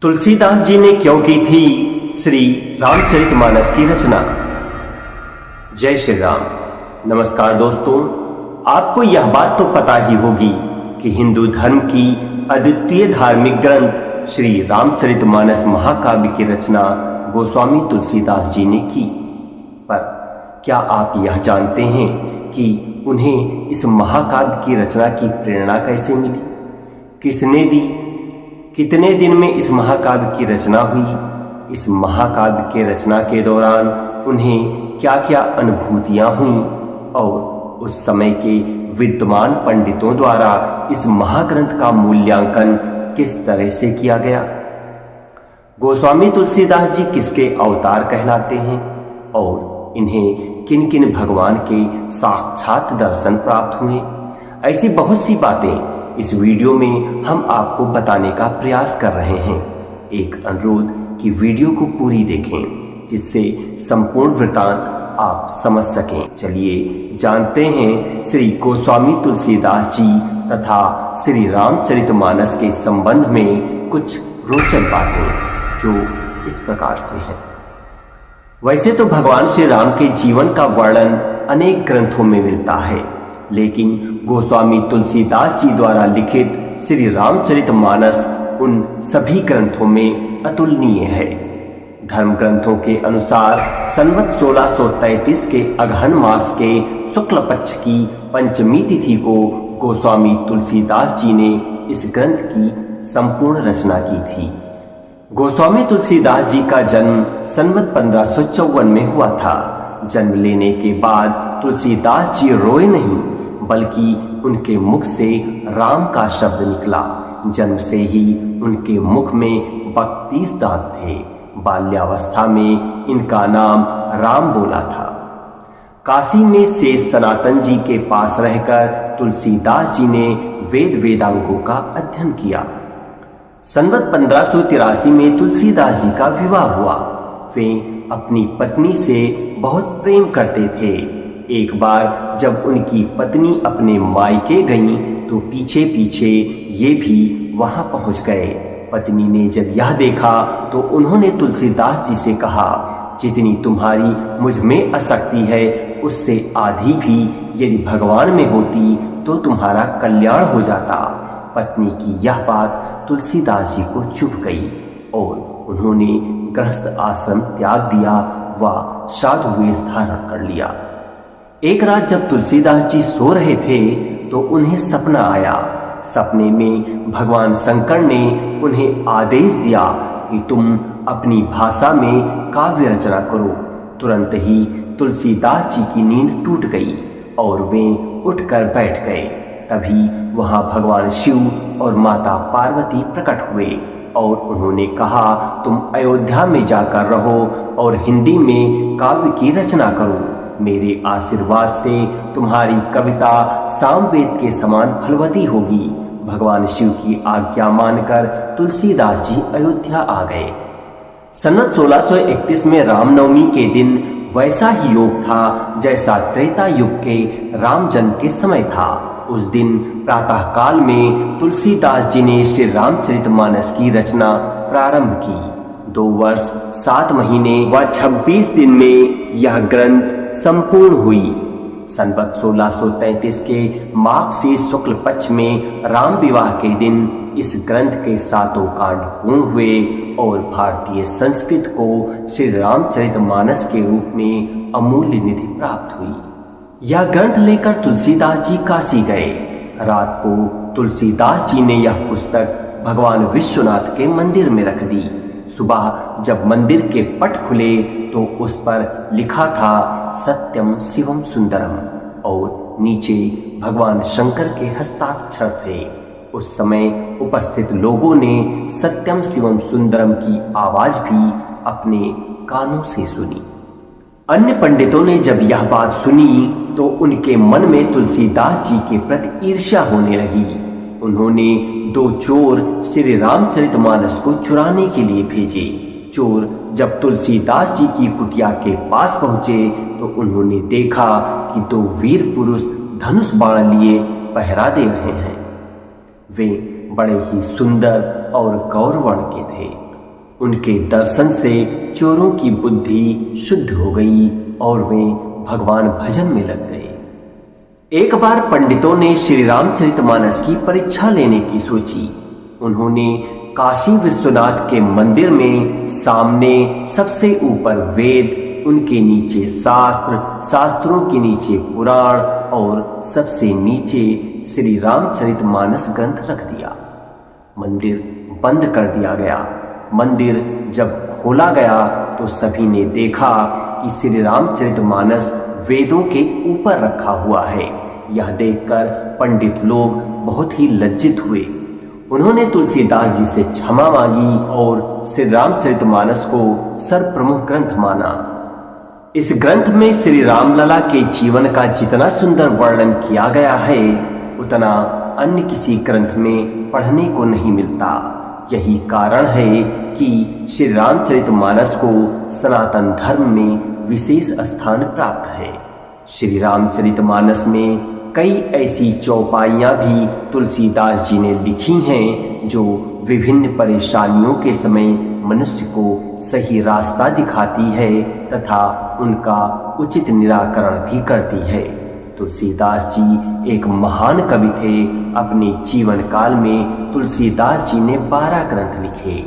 तुलसीदास जी ने क्यों की थी श्री रामचरितमानस की रचना। जय श्री राम। नमस्कार दोस्तों, आपको यह बात तो पता ही होगी कि हिंदू धर्म की अद्वितीय धार्मिक ग्रंथ श्री रामचरितमानस महाकाव्य की रचना गोस्वामी तुलसीदास जी ने की। पर क्या आप यह जानते हैं कि उन्हें इस महाकाव्य की रचना की प्रेरणा कैसे मिली, किसने दी, कितने दिन में इस महाकाव्य की रचना हुई, इस महाकाव्य के रचना के दौरान उन्हें क्या क्या अनुभूतियां हुई और उस समय के विद्वान पंडितों द्वारा इस महाग्रंथ का मूल्यांकन किस तरह से किया गया। गोस्वामी तुलसीदास जी किसके अवतार कहलाते हैं और इन्हें किन किन भगवान के साक्षात दर्शन प्राप्त हुए। ऐसी बहुत सी बातें इस वीडियो में हम आपको बताने का प्रयास कर रहे हैं। एक अनुरोध कि वीडियो को पूरी देखें जिससे संपूर्ण वृत्तांत आप समझ सकें। चलिए जानते हैं श्री गोस्वामी तुलसीदास जी तथा श्री रामचरितमानस के संबंध में कुछ रोचक बातें जो इस प्रकार से हैं। वैसे तो भगवान श्री राम के जीवन का वर्णन अनेक ग्रंथों में मिलता है, लेकिन गोस्वामी तुलसीदास जी द्वारा लिखित श्री रामचरितमानस उन सभी ग्रंथों में अतुलनीय है। धर्म ग्रंथों के अनुसार संवत 1633 के अगहन मास के शुक्ल पक्ष की पंचमी तिथि को गोस्वामी तुलसीदास जी ने इस ग्रंथ की संपूर्ण रचना की थी। गोस्वामी तुलसीदास जी का जन्म संवत 1554 में हुआ था। जन्म लेने के बाद तुलसीदास जी रोए नहीं, बल्कि उनके मुख से राम का शब्द निकला। जन्म से ही उनके मुख में 32 दांत थे। बाल्यावस्था में इनका नाम राम बोला था। काशी में शेष सनातन जी के पास रहकर तुलसीदास जी ने वेद वेदांगों का अध्ययन किया। संवत 1583 में तुलसीदास जी का विवाह हुआ। वे अपनी पत्नी से बहुत प्रेम करते थे। एक बार जब उनकी पत्नी अपने मायके गईं तो पीछे पीछे ये भी वहां पहुंच गए। पत्नी ने जब यह देखा तो उन्होंने तुलसीदास जी से कहा, जितनी तुम्हारी मुझ में आसक्ति है उससे आधी भी यदि भगवान में होती तो तुम्हारा कल्याण हो जाता। पत्नी की यह बात तुलसीदास जी को चुभ गई और उन्होंने गृहस्थ आश्रम त्याग दिया व साधु वेश धारण कर लिया। एक रात जब तुलसीदास जी सो रहे थे तो उन्हें सपना आया। सपने में भगवान शंकर ने उन्हें आदेश दिया कि तुम अपनी भाषा में काव्य रचना करो। तुरंत ही तुलसीदास जी की नींद टूट गई और वे उठकर बैठ गए। तभी वहां भगवान शिव और माता पार्वती प्रकट हुए और उन्होंने कहा, तुम अयोध्या में जाकर रहो और हिंदी में काव्य की रचना करो। मेरे आशीर्वाद से तुम्हारी कविता सामवेद के समान फलवती होगी। भगवान शिव की आज्ञा मानकर तुलसीदास जी अयोध्या आ गए। सन्नत 1631 में रामनवमी के दिन वैसा ही योग था जैसा त्रेता युग के राम जन्म के समय था। उस दिन प्रातः काल में तुलसीदास जी ने श्री रामचरितमानस की रचना प्रारंभ की। 2 वर्ष 7 महीने व 26 दिन में यह ग्रंथ संपूर्ण हुई। संवत 1633 के माघ से शुक्ल पक्ष में राम विवाह के दिन इस ग्रंथ के 7 कांड पूर्ण हुए और भारतीय संस्कृत को श्री रामचरितमानस के रूप में अमूल्य निधि प्राप्त हुई। यह ग्रंथ लेकर तुलसीदास जी काशी गए। रात को तुलसीदास जी ने यह पुस्तक भगवान विश्वनाथ के मंदिर में रख दी। सुबह जब मंदिर के पट खुले तो उस पर लिखा था सत्यम शिवम सुंदरम और नीचे भगवान शंकर के हस्ताक्षर थे। उस समय उपस्थित लोगों ने सत्यम शिवम सुंदरम की आवाज भी अपने कानों से सुनी। अन्य पंडितों ने जब यह बात सुनी तो उनके मन में तुलसीदास जी के प्रति ईर्ष्या होने लगी। उन्होंने 2 चोर श्री रामचरितमानस को चुराने के लिए भेजे। चोर जब तुलसीदास जी की कुटिया के पास पहुंचे तो उन्होंने देखा कि 2 वीर पुरुष धनुष बाण लिए पहरा दे रहे हैं। वे बड़े ही सुंदर और गौरवर्ण के थे। उनके दर्शन से चोरों की बुद्धि शुद्ध हो गई और वे भगवान भजन में लग गए। एक बार पंडितों ने श्री रामचरितमानस की परीक्षा लेने की सोची। उन्होंने काशी विश्वनाथ के मंदिर में सामने सबसे ऊपर वेद, उनके नीचे शास्त्र, शास्त्रों के नीचे पुराण और सबसे नीचे श्री रामचरितमानस ग्रंथ रख दिया। मंदिर बंद कर दिया गया। मंदिर जब खोला गया तो सभी ने देखा कि श्री रामचरितमानस वेदों के ऊपर रखा हुआ है। यह देखकर पंडित लोग बहुत ही लज्जित हुए। उन्होंने तुलसीदास जी से क्षमा मांगी और श्री रामचरितमानस को सर्वप्रमुख ग्रंथ माना। इस ग्रंथ में श्री रामलला के जीवन का जितना सुंदर वर्णन किया गया है उतना अन्य किसी ग्रंथ में पढ़ने को नहीं मिलता। यही कारण है कि श्री रामचरितमानस को सनातन धर्म में विशेष स्थान प्राप्त है। श्री रामचरितमानस में कई ऐसी चौपाइयां भी तुलसीदास जी ने लिखी हैं जो विभिन्न परेशानियों के समय मनुष्य को सही रास्ता दिखाती है तथा उनका उचित निराकरण भी करती है। तुलसीदास जी एक महान कवि थे। अपने जीवन काल में तुलसीदास जी ने 12 ग्रंथ लिखे।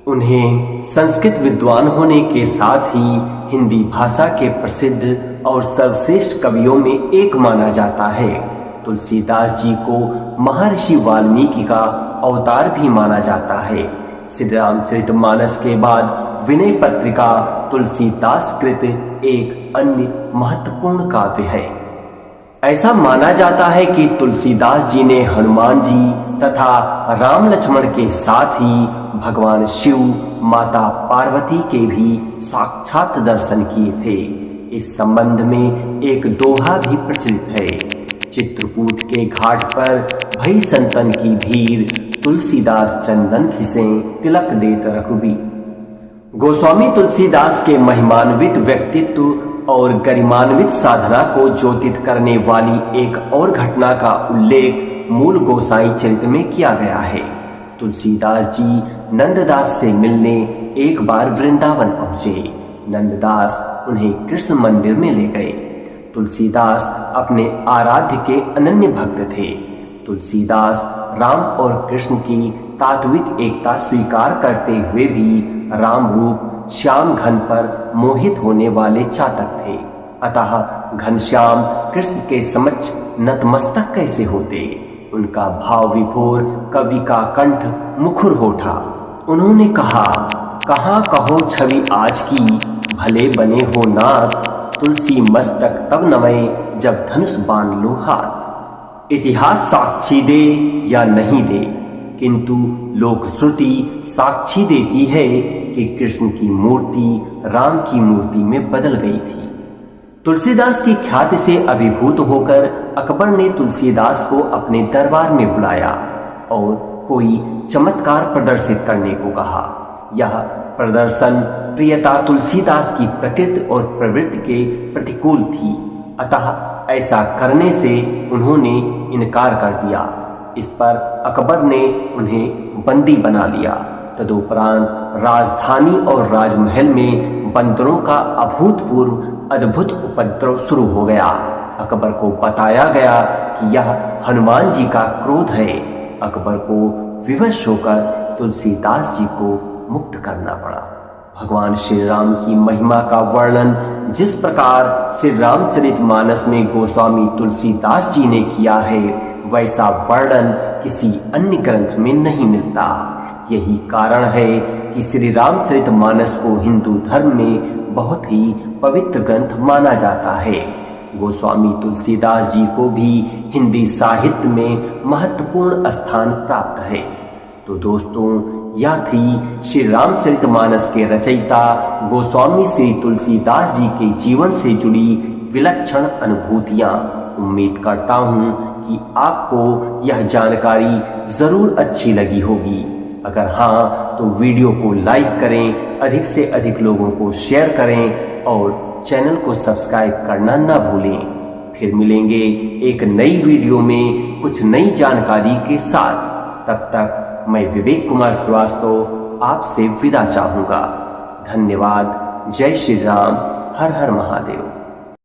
उन्हें संस्कृत विद्वान होने के साथ ही हिंदी भाषा के प्रसिद्ध और सर्वश्रेष्ठ कवियों में एक माना जाता है। तुलसीदास जी को महर्षि वाल्मीकि का अवतार भी माना जाता है। श्री रामचरितमानस के बाद विनय पत्रिका तुलसीदास कृत एक अन्य महत्वपूर्ण काव्य है। ऐसा माना जाता है कि तुलसीदास जी ने हनुमान जी तथा राम लक्ष्मण के साथ ही भगवान शिव, माता पार्वती के भी साक्षात दर्शन किए थे। इस संबंध में एक दोहा भी प्रचलित है। चित्रकूट के घाट पर भई संतन की भीड़, तुलसीदास चंदन खिसे तिलक देत रघुबीर। गोस्वामी तुलसीदास के महिमान्वित व्यक्तित्व और गरिमान्वित साधना को ज्योतित करने वाली एक और घटना का उल्लेख मूल गोसाई चरित्र में किया गया है। तुलसीदास जी नंददास से मिलने एक बार वृंदावन पहुंचे। नंददास उन्हें कृष्ण मंदिर में ले गए। तुलसीदास अपने आराध्य के अनन्य भक्त थे। तुलसीदास राम और कृष्ण की तात्विक एकता स्वीकार करते हुए भी राम रूप श्याम घन पर मोहित होने वाले चातक थे। अतः घनश्याम कृष्ण के समक्ष नतमस्तक कैसे होते? उनका भाव विभोर कवि का कंठ मुखर हो उठा। उन्होंने कहा, कहाँ कहो छवि आज की, भले बने हो नाथ, तुलसी मस्तक तब नमय जब धनुष बांध लो हाथ। इतिहास साक्षी दे या नहीं दे, किंतु लोक श्रुति साक्षी देती है कि कृष्ण की मूर्ति राम की मूर्ति में बदल गई थी। तुलसीदास की ख्याति से अभिभूत होकर अकबर ने तुलसीदास को अपने दरबार में बुलाया और कोई चमत्कार प्रदर्शित करने को कहा। यह प्रदर्शन प्रियता तुलसीदास की प्रकृति और प्रवृत्ति के प्रतिकूल थी, अतः ऐसा करने से उन्होंने इनकार कर दिया। इस पर अकबर ने उन्हें बंदी बना लिया। तदुपरांत राजधानी और राजमहल में बंदरों का अभूतपूर्व अद्भुत उपद्रव शुरू हो गया। अकबर को बताया गया कि यह हनुमान जी का क्रोध है। अकबर को विवश होकर तुलसीदास जी को मुक्त करना पड़ा। भगवान श्री राम की महिमा का वर्णन जिस प्रकार श्री रामचरितमानस में गोस्वामी तुलसीदास जी ने किया है, वैसा वर्णन किसी अन्य ग्रंथ में नहीं मिलता। यही कारण है कि श्री रामचरितमानस को हिंदू धर्म में बहुत ही पवित्र ग्रंथ माना जाता है। गोस्वामी तुलसीदास जी को भी हिंदी साहित्य में महत्वपूर्ण स्थान प्राप्त है। तो दोस्तों, यह थी श्री रामचरितमानस के रचयिता गोस्वामी श्री तुलसीदास जी के जीवन से जुड़ी विलक्षण अनुभूतियां। उम्मीद करता हूं कि आपको यह जानकारी जरूर अच्छी लगी होगी। अगर हाँ तो वीडियो को लाइक करें, अधिक से अधिक लोगों को शेयर करें और चैनल को सब्सक्राइब करना ना भूलें। फिर मिलेंगे एक नई वीडियो में कुछ नई जानकारी के साथ। तब तक मैं विवेक कुमार श्रीवास्तव आपसे विदा चाहूंगा। धन्यवाद। जय श्री राम। हर हर महादेव।